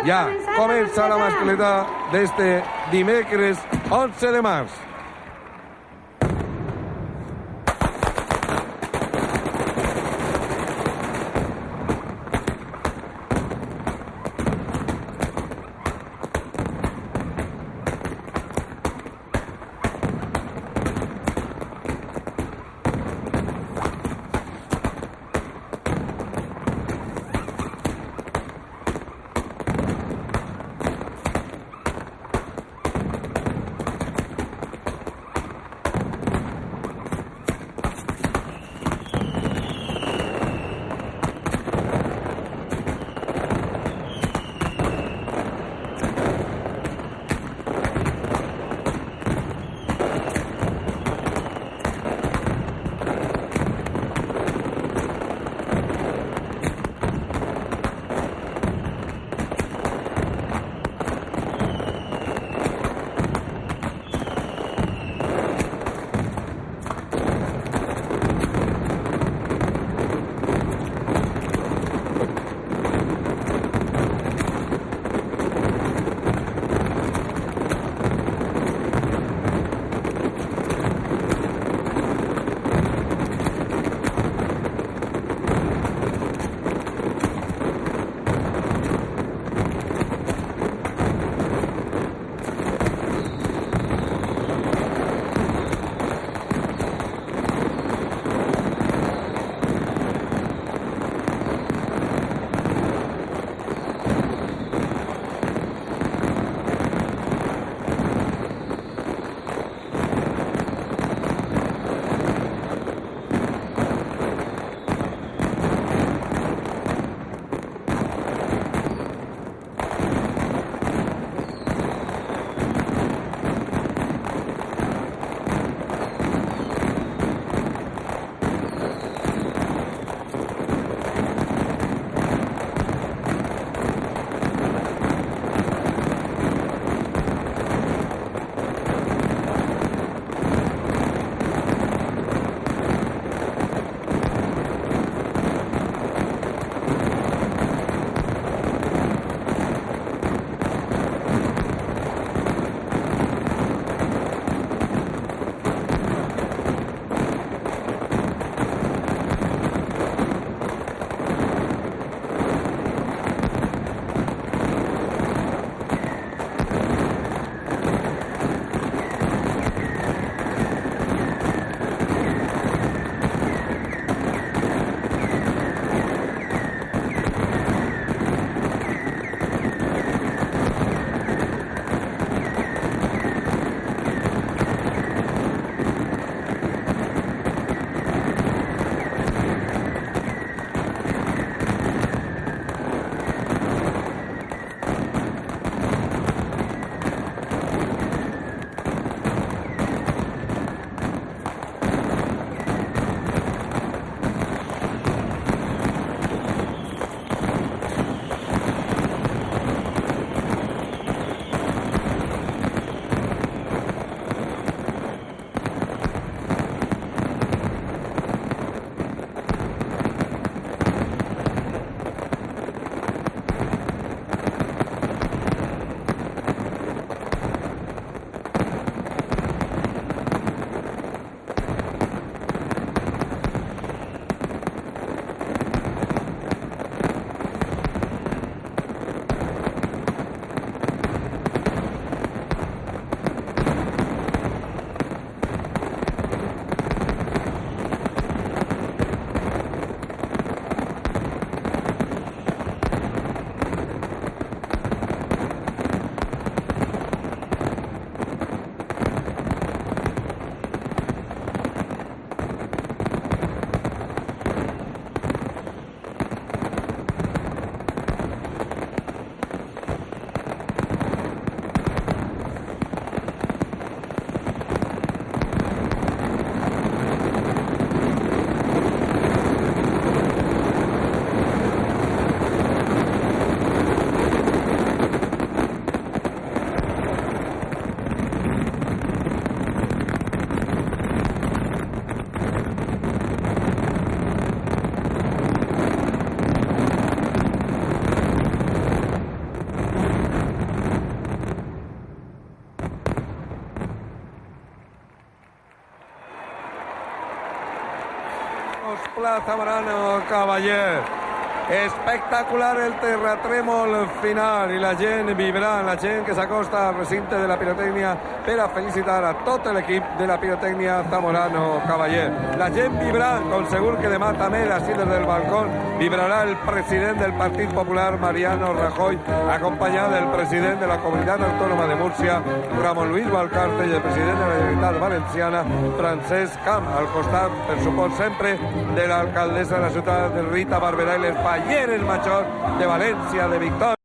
Ja comença la mascleta d'este dimecres 11 de març. Pla Zamorano Cavaller. Espectacular el terratrèmol final i la gent vibrant, la gent que s'acosta al recinte de la pirotècnia per a felicitar a tot l'equip de la pirotècnia Zamorano Cavaller. La gent vibrant, com segur que demà també així des del balcó vibrarà el president del Partit Popular, Mariano Rajoy, acompanyat del president de la Comunitat Autònoma de Múrcia, Ramon Luis Valcarce, i el president de la Generalitat Valenciana, Francesc Camp, al costat, per suport sempre, de l'alcaldessa de la ciutat, Rita Barberà, i les Falleres Major de València, de Victòria.